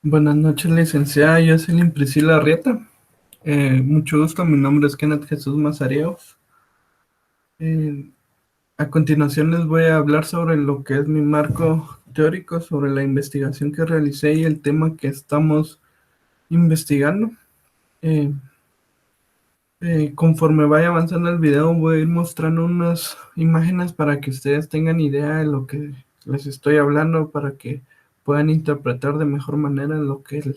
Buenas noches, licenciada Jocelyn Priscila Arrieta. Mucho gusto, mi nombre es Kenneth Jesús Mazariegos. Eh, a continuación les voy a hablar sobre lo que es mi marco teórico, sobre la investigación que realicé y el tema que estamos investigando. Eh, Conforme vaya avanzando el video, voy a ir mostrando unas imágenes para que ustedes tengan idea de lo que les estoy hablando, para que puedan interpretar de mejor manera lo que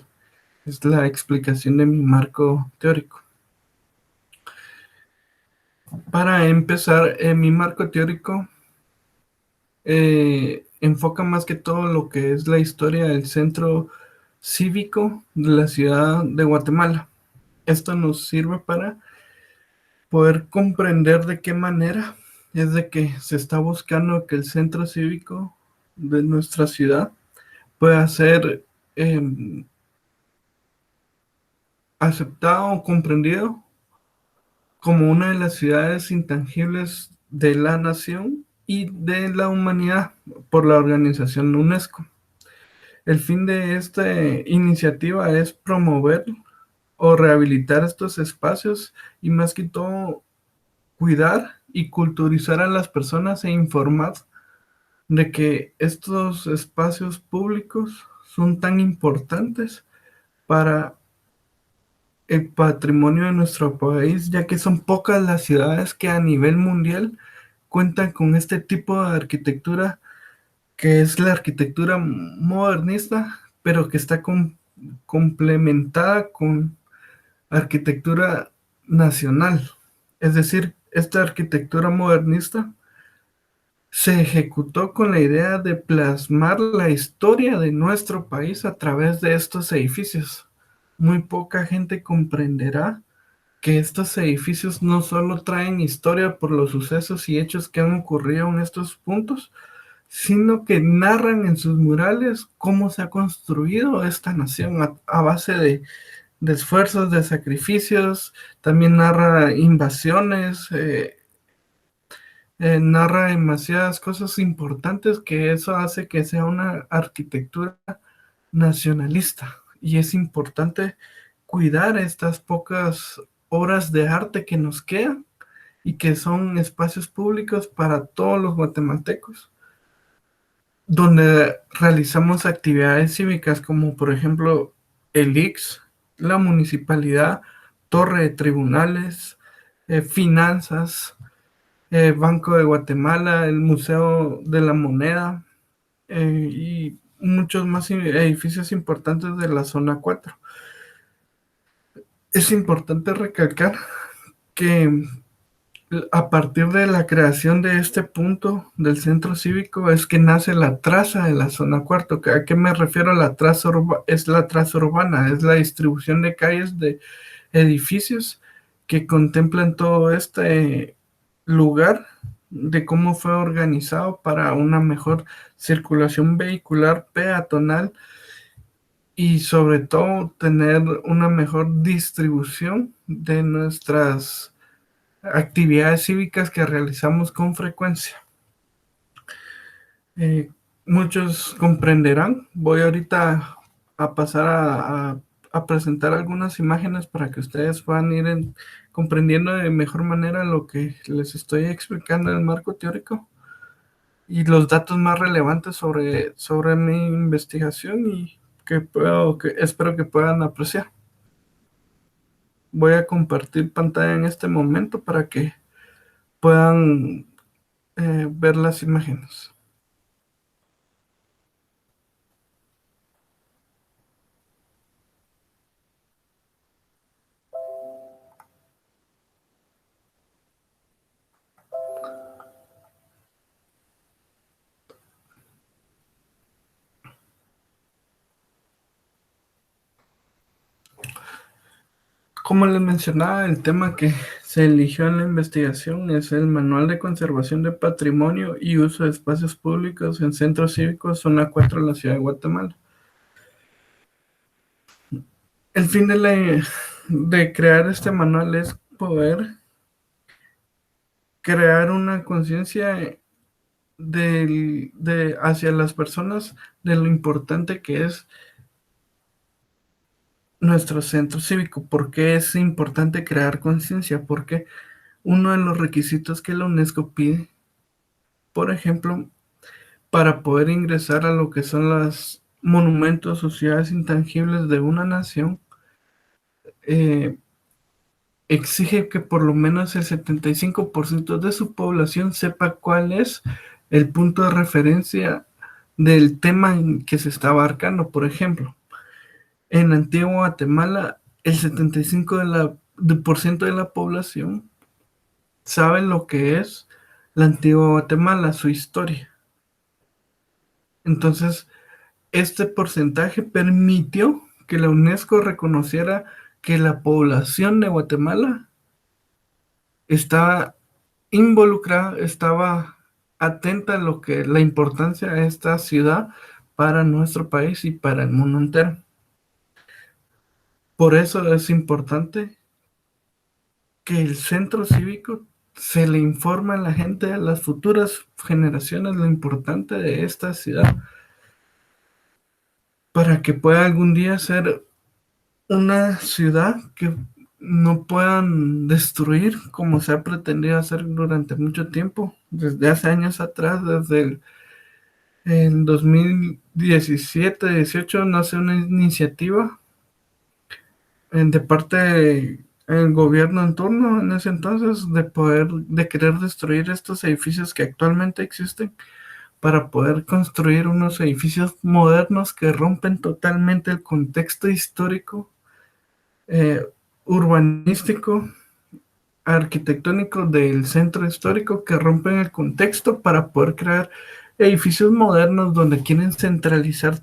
es la explicación de mi marco teórico. Para empezar, mi marco teórico enfoca más que todo lo que es la historia del centro cívico de la ciudad de Guatemala. Esto nos sirve para poder comprender de qué manera es de que se está buscando que el centro cívico de nuestra ciudad pueda ser aceptado o comprendido como una de las ciudades intangibles de la nación y de la humanidad por la organización UNESCO. El fin de esta iniciativa es promover o rehabilitar estos espacios y más que todo cuidar y culturizar a las personas e informar de que estos espacios públicos son tan importantes para el patrimonio de nuestro país, ya que son pocas las ciudades que a nivel mundial cuentan con este tipo de arquitectura, que es la arquitectura modernista, pero que está complementada con arquitectura nacional. Es decir, esta arquitectura modernista se ejecutó con la idea de plasmar la historia de nuestro país a través de estos edificios. Muy poca gente comprenderá que estos edificios no solo traen historia por los sucesos y hechos que han ocurrido en estos puntos, sino que narran en sus murales cómo se ha construido esta nación a base de esfuerzos, de sacrificios. También narra invasiones, narra demasiadas cosas importantes, que eso hace que sea una arquitectura nacionalista. Y es importante cuidar estas pocas obras de arte que nos quedan y que son espacios públicos para todos los guatemaltecos, donde realizamos actividades cívicas como por ejemplo el IX, la municipalidad, torre de tribunales, finanzas, Banco de Guatemala, el Museo de la Moneda, y muchos más edificios importantes de la zona 4. Es importante recalcar que a partir de la creación de este punto del centro cívico es que nace la traza de la zona cuarto. ¿A qué me refiero? La traza es la traza urbana, es la distribución de calles de edificios que contemplan todo este lugar, de cómo fue organizado para una mejor circulación vehicular peatonal y sobre todo tener una mejor distribución de nuestras actividades cívicas que realizamos con frecuencia. Eh, Muchos comprenderán. Voy ahorita a pasar a presentar algunas imágenes para que ustedes puedan ir comprendiendo de mejor manera lo que les estoy explicando en el marco teórico y los datos más relevantes sobre mi investigación y que espero que puedan apreciar. Voy a compartir pantalla en este momento para que puedan ver las imágenes. Como les mencionaba, el tema que se eligió en la investigación es el Manual de Conservación de Patrimonio y Uso de Espacios Públicos en Centros Cívicos, Zona 4 de la Ciudad de Guatemala. El fin de crear este manual es poder crear una conciencia hacia las personas de lo importante que es nuestro centro cívico. ¿Por qué es importante crear conciencia? Porque uno de los requisitos que la UNESCO pide, por ejemplo, para poder ingresar a lo que son los monumentos o ciudades intangibles de una nación, eh, exige que por lo menos el 75% de su población sepa cuál es el punto de referencia del tema en que se está abarcando. Por ejemplo, en Antigua Guatemala, el 75% por ciento de la población sabe lo que es la Antigua Guatemala, su historia. Entonces, este porcentaje permitió que la UNESCO reconociera que la población de Guatemala estaba involucrada, estaba atenta a lo que la importancia de esta ciudad para nuestro país y para el mundo entero. Por eso es importante que el centro cívico se le informe a la gente, a las futuras generaciones, lo importante de esta ciudad para que pueda algún día ser una ciudad que no puedan destruir como se ha pretendido hacer durante mucho tiempo, desde hace años atrás, desde el 2017-18 nace una iniciativa de parte del gobierno en turno en ese entonces de querer destruir estos edificios que actualmente existen para poder construir unos edificios modernos que rompen totalmente el contexto histórico, eh, urbanístico, arquitectónico del centro histórico, que rompen el contexto para poder crear edificios modernos donde quieren centralizar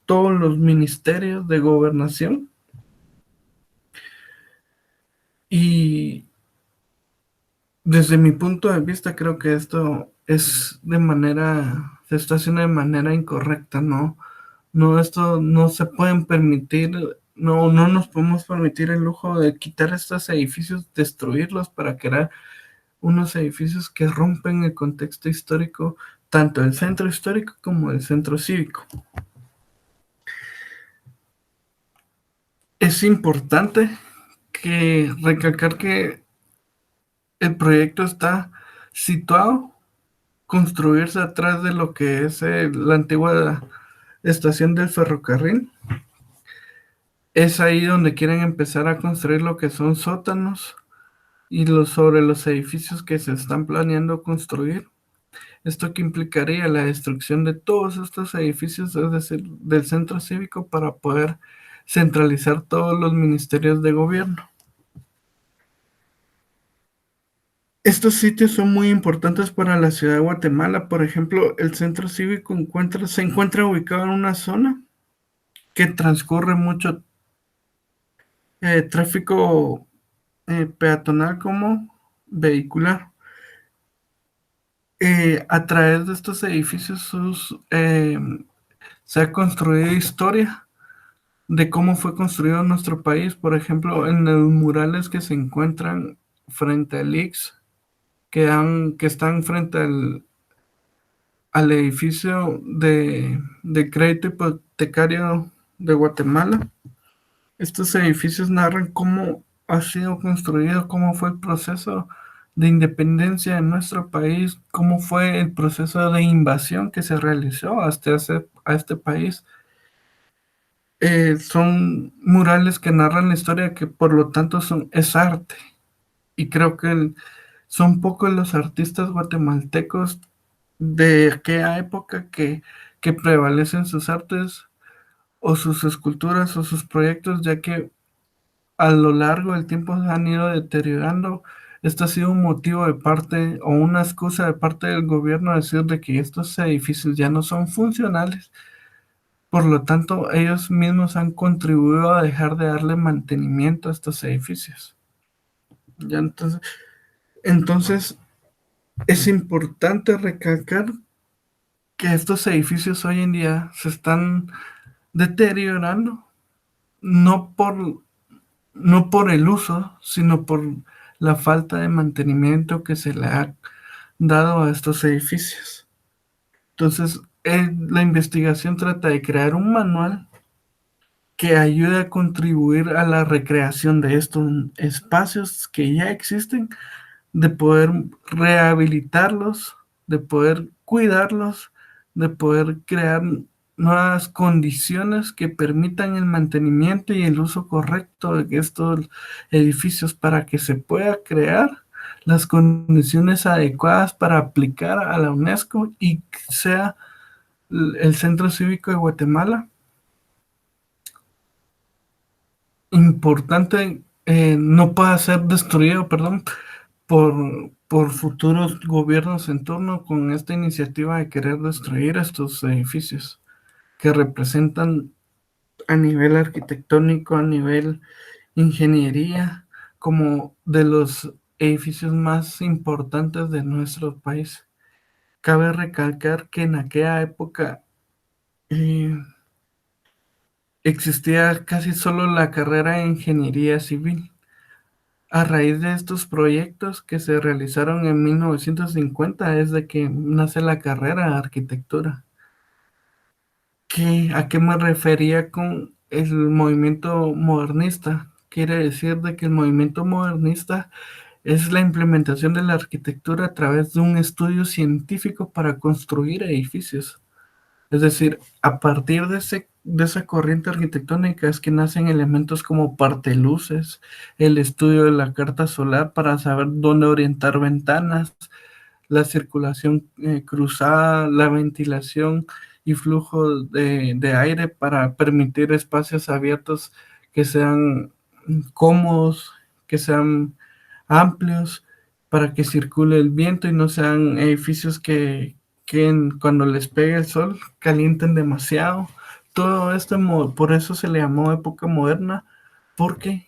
todos los ministerios de gobernación. Y desde mi punto de vista creo que esto se está haciendo de manera incorrecta, ¿no? No, esto no se pueden permitir, no nos podemos permitir el lujo de quitar estos edificios, destruirlos para crear unos edificios que rompen el contexto histórico, tanto del centro histórico como del centro cívico. Es importante que recalcar que el proyecto está situado, construirse atrás de lo que es la antigua estación del ferrocarril. Es ahí donde quieren empezar a construir lo que son sótanos y sobre los edificios que se están planeando construir. Esto que implicaría la destrucción de todos estos edificios, es decir, del centro cívico, para poder centralizar todos los ministerios de gobierno. Estos sitios son muy importantes para la ciudad de Guatemala. Por ejemplo, el centro cívico se encuentra ubicado en una zona que transcurre mucho tráfico peatonal como vehicular. A través de estos edificios se ha construido historia de cómo fue construido nuestro país. Por ejemplo, en los murales que se encuentran frente al IX, que están frente al edificio de crédito hipotecario de Guatemala. Estos edificios narran cómo ha sido construido, cómo fue el proceso de independencia en nuestro país, cómo fue el proceso de invasión que se realizó a este país. Son murales que narran la historia, que por lo tanto es arte. Y creo que son pocos los artistas guatemaltecos de aquella época que prevalecen sus artes o sus esculturas o sus proyectos, ya que a lo largo del tiempo se han ido deteriorando. Esto ha sido un motivo de parte o una excusa de parte del gobierno a decir de que estos edificios ya no son funcionales. Por lo tanto, ellos mismos han contribuido a dejar de darle mantenimiento a estos edificios. Ya entonces es importante recalcar que estos edificios hoy en día se están deteriorando, no por, no por el uso, sino por la falta de mantenimiento que se le ha dado a estos edificios. Entonces, la investigación trata de crear un manual que ayude a contribuir a la recreación de estos espacios que ya existen, de poder rehabilitarlos, de poder cuidarlos, de poder crear nuevas condiciones que permitan el mantenimiento y el uso correcto de estos edificios para que se pueda crear las condiciones adecuadas para aplicar a la UNESCO y sea el Centro Cívico de Guatemala importante, no pueda ser destruido, perdón, por futuros gobiernos en turno con esta iniciativa de querer destruir estos edificios que representan a nivel arquitectónico, a nivel ingeniería, como de los edificios más importantes de nuestro país. Cabe recalcar que en aquella época eh, existía casi solo la carrera de ingeniería civil. A raíz de estos proyectos que se realizaron en 1950 es de que nace la carrera de arquitectura. ¿A qué me refería con el movimiento modernista? Quiere decir de que el movimiento modernista es la implementación de la arquitectura a través de un estudio científico para construir edificios. Es decir, a partir de esa corriente arquitectónica es que nacen elementos como parteluces, el estudio de la carta solar para saber dónde orientar ventanas, la circulación cruzada, la ventilación y flujo de aire para permitir espacios abiertos que sean cómodos, que sean amplios, para que circule el viento y no sean edificios cuando les pegue el sol calienten demasiado. Todo esto, por eso se le llamó época moderna, porque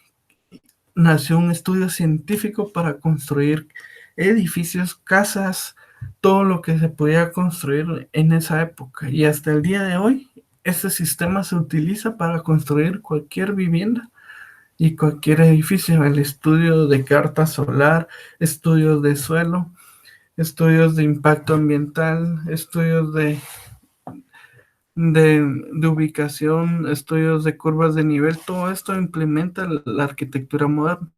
nació un estudio científico para construir edificios, casas, todo lo que se podía construir en esa época. Y hasta el día de hoy, este sistema se utiliza para construir cualquier vivienda y cualquier edificio. El estudio de carta solar, estudios de suelo, estudios de impacto ambiental, estudios de ubicación, estudios de curvas de nivel, todo esto implementa la arquitectura moderna.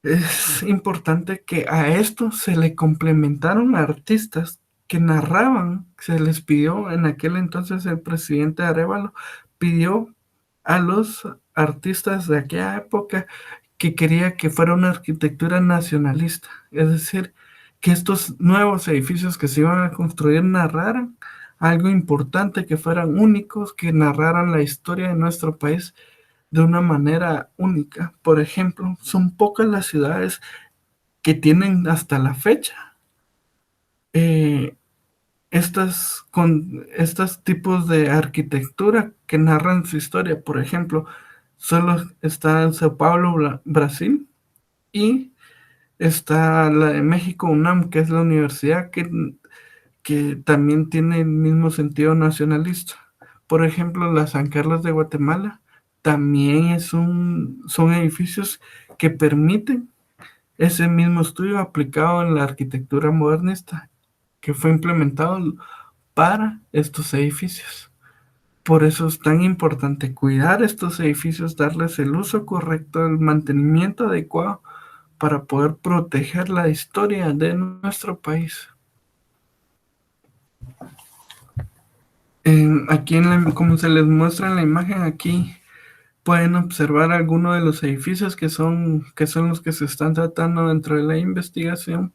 Es importante que a esto se le complementaron artistas que narraban, se les pidió en aquel entonces el presidente Arévalo, pidió a los artistas de aquella época que quería que fuera una arquitectura nacionalista, es decir, que estos nuevos edificios que se iban a construir narraran algo importante, que fueran únicos, que narraran la historia de nuestro país de una manera única. Por ejemplo, son pocas las ciudades que tienen hasta la fecha eh, estos tipos de arquitectura que narran su historia. Por ejemplo, solo está en Sao Paulo, Brasil, y está la de México, UNAM, que es la universidad que también tiene el mismo sentido nacionalista. Por ejemplo, la San Carlos de Guatemala también son edificios que permiten ese mismo estudio aplicado en la arquitectura modernista que fue implementado para estos edificios. Por eso es tan importante cuidar estos edificios, darles el uso correcto, el mantenimiento adecuado para poder proteger la historia de nuestro país. Aquí, como se les muestra en la imagen, aquí pueden observar algunos de los edificios que son los que se están tratando dentro de la investigación,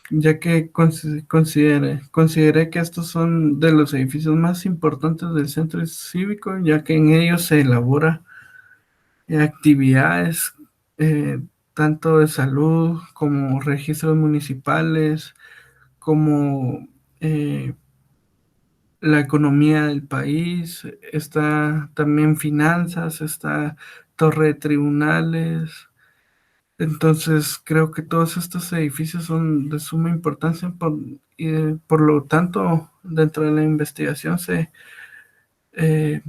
ya que consideré que estos son de los edificios más importantes del centro cívico, ya que en ellos se elabora actividades tanto de salud como registros municipales, como la economía del país, está también finanzas, está torre de tribunales. Entonces, creo que todos estos edificios son de suma importancia y por lo tanto, dentro de la investigación eh,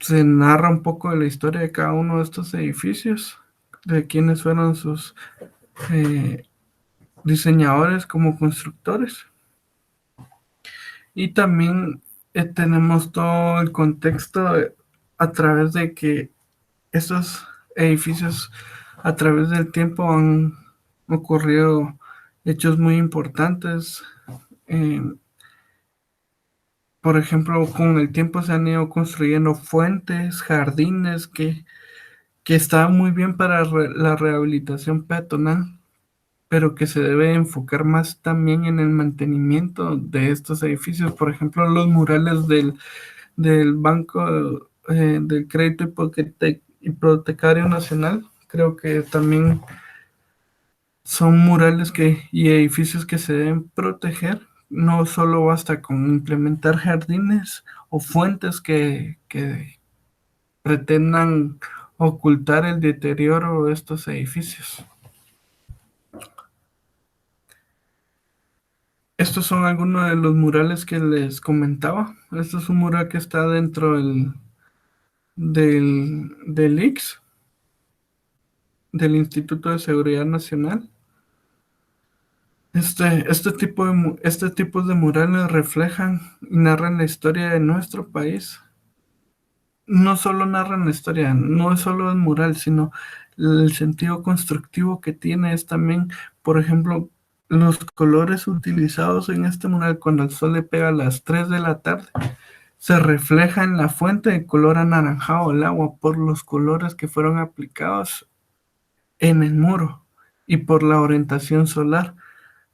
se narra un poco de la historia de cada uno de estos edificios, de quiénes fueron sus eh, diseñadores como constructores. Y también tenemos todo el contexto a través de que estos edificios a través del tiempo han ocurrido hechos muy importantes. Eh, por ejemplo, con el tiempo se han ido construyendo fuentes, jardines que estaban muy bien para la rehabilitación peatonal, pero que se debe enfocar más también en el mantenimiento de estos edificios. Por ejemplo, los murales del Banco del Crédito Hipotecario Nacional, creo que también son murales y edificios que se deben proteger. No solo basta con implementar jardines o fuentes que pretendan ocultar el deterioro de estos edificios. Estos son algunos de los murales que les comentaba. Este es un mural que está dentro del ICS, del Instituto de Seguridad Nacional. Este tipo de murales reflejan y narran la historia de nuestro país. No solo narran la historia, no es solo el mural, sino el sentido constructivo que tiene es también, por ejemplo, los colores utilizados en este mural cuando el sol le pega a las 3 de la tarde, se refleja en la fuente de color anaranjado el agua por los colores que fueron aplicados en el muro y por la orientación solar.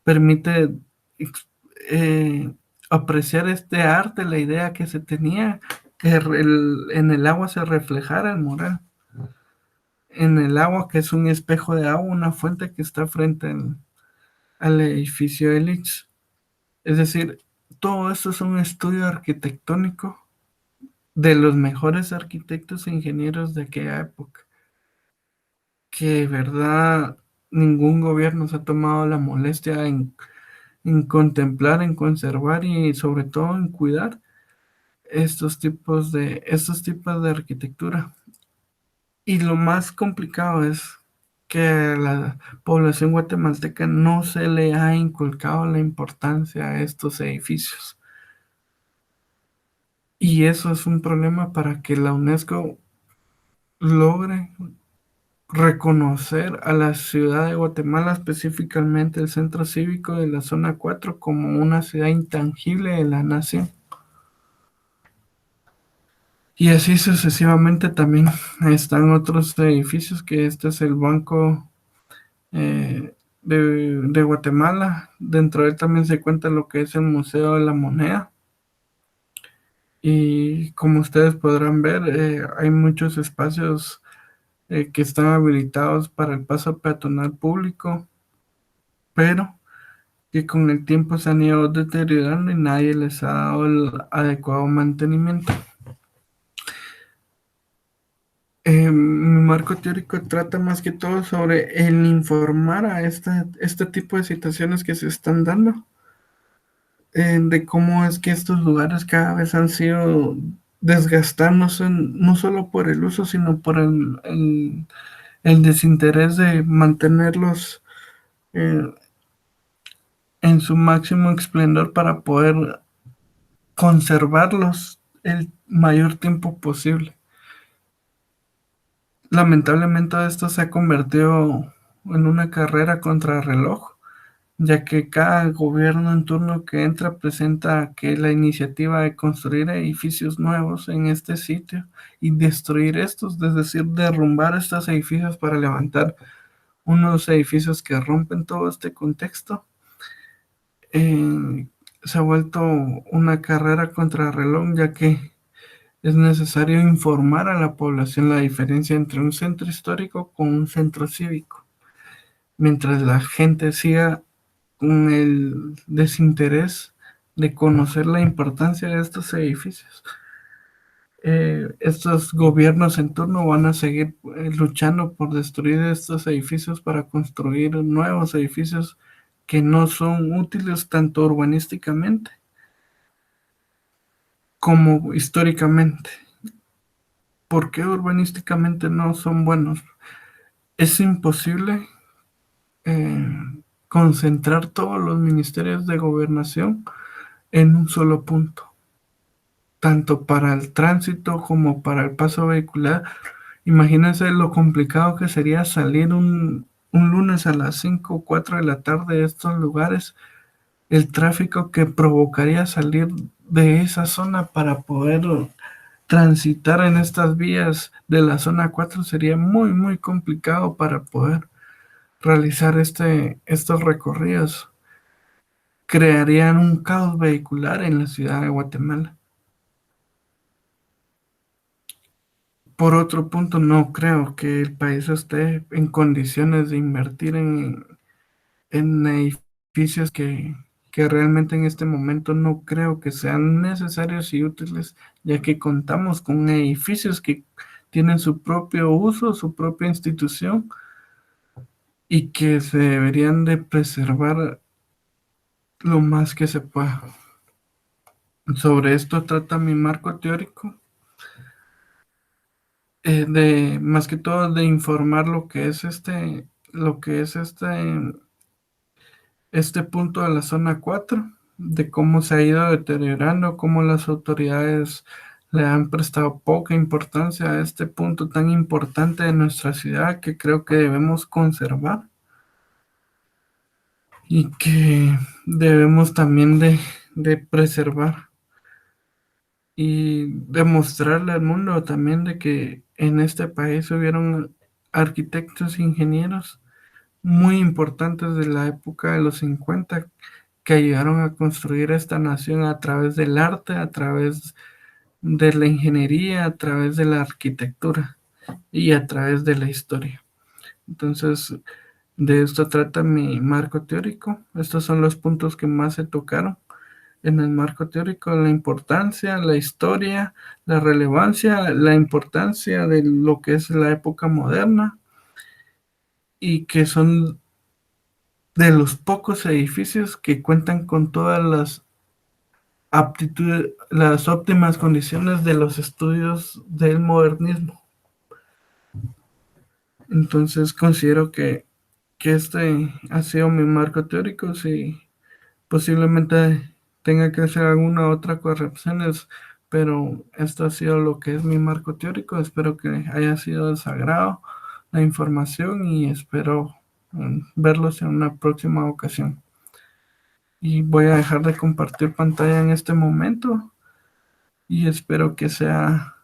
Permite ex- eh, apreciar este arte, la idea que se tenía, que en el agua se reflejara el mural. En el agua, que es un espejo de agua, una fuente que está frente al edificio Elix. Es decir, todo esto es un estudio arquitectónico de los mejores arquitectos e ingenieros de aquella época, que de verdad ningún gobierno se ha tomado la molestia en contemplar, en conservar y sobre todo en cuidar estos tipos de arquitectura. Y lo más complicado es que a la población guatemalteca no se le ha inculcado la importancia a estos edificios. Y eso es un problema para que la UNESCO logre reconocer a la ciudad de Guatemala, específicamente el centro cívico de la zona 4, como una ciudad intangible de la nación. Y así sucesivamente también están otros edificios, que este es el Banco de Guatemala. Dentro de él también se cuenta lo que es el Museo de la Moneda. Y como ustedes podrán ver, hay muchos espacios que están habilitados para el paso peatonal público, pero que con el tiempo se han ido deteriorando y nadie les ha dado el adecuado mantenimiento. Mi marco teórico trata más que todo sobre el informar a este tipo de situaciones que se están dando, de cómo es que estos lugares cada vez han sido desgastándose, no solo por el uso, sino por el desinterés de mantenerlos eh, en su máximo esplendor para poder conservarlos el mayor tiempo posible. Lamentablemente esto se ha convertido en una carrera contra reloj, ya que cada gobierno en turno que entra presenta que la iniciativa de construir edificios nuevos en este sitio y destruir estos, es decir, derrumbar estos edificios para levantar unos edificios que rompen todo este contexto, se ha vuelto una carrera contra reloj, ya que es necesario informar a la población la diferencia entre un centro histórico con un centro cívico. Mientras la gente siga con el desinterés de conocer la importancia de estos edificios, estos gobiernos en turno van a seguir luchando por destruir estos edificios para construir nuevos edificios que no son útiles tanto urbanísticamente como históricamente. ¿Por qué urbanísticamente no son buenos? Es imposible eh, concentrar todos los ministerios de gobernación en un solo punto. tanto para el tránsito como para el paso vehicular. Imagínense lo complicado que sería salir un lunes a las 5 o 4 de la tarde de estos lugares, el tráfico que provocaría salir de esa zona para poder transitar en estas vías de la zona 4 sería muy, muy complicado para poder realizar estos recorridos. Crearían un caos vehicular en la ciudad de Guatemala. Por otro punto, no creo que el país esté en condiciones de invertir en edificios que realmente en este momento no creo que sean necesarios y útiles, ya que contamos con edificios que tienen su propio uso, su propia institución y que se deberían de preservar lo más que se pueda. Sobre esto trata mi marco teórico, de más que todo de informar lo que es este punto de la zona 4 de cómo se ha ido deteriorando, cómo las autoridades le han prestado poca importancia a este punto tan importante de nuestra ciudad que creo que debemos conservar y que debemos también de preservar y demostrarle al mundo también de que en este país hubieron arquitectos e ingenieros muy importantes de la época de los 50 que ayudaron a construir esta nación a través del arte, a través de la ingeniería, a través de la arquitectura y a través de la historia. Entonces, de esto trata mi marco teórico. Estos son los puntos que más se tocaron en el marco teórico: la importancia, la historia, la relevancia, la importancia de lo que es la época moderna y que son de los pocos edificios que cuentan con todas las aptitudes, las óptimas condiciones de los estudios del modernismo. Entonces considero que este ha sido mi marco teórico. Si posiblemente tenga que hacer alguna otra correcciones, pero esto ha sido lo que es mi marco teórico. Espero que haya sido de su agrado la información y espero verlos en una próxima ocasión. Y voy a dejar de compartir pantalla en este momento y espero que sea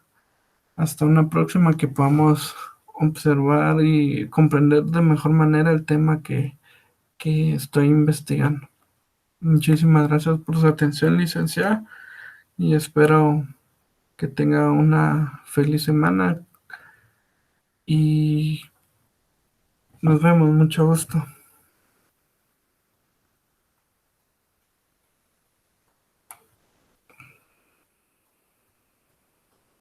hasta una próxima que podamos observar y comprender de mejor manera el tema que estoy investigando. Muchísimas gracias por su atención, licenciada, y espero que tenga una feliz semana y nos vemos. Mucho gusto.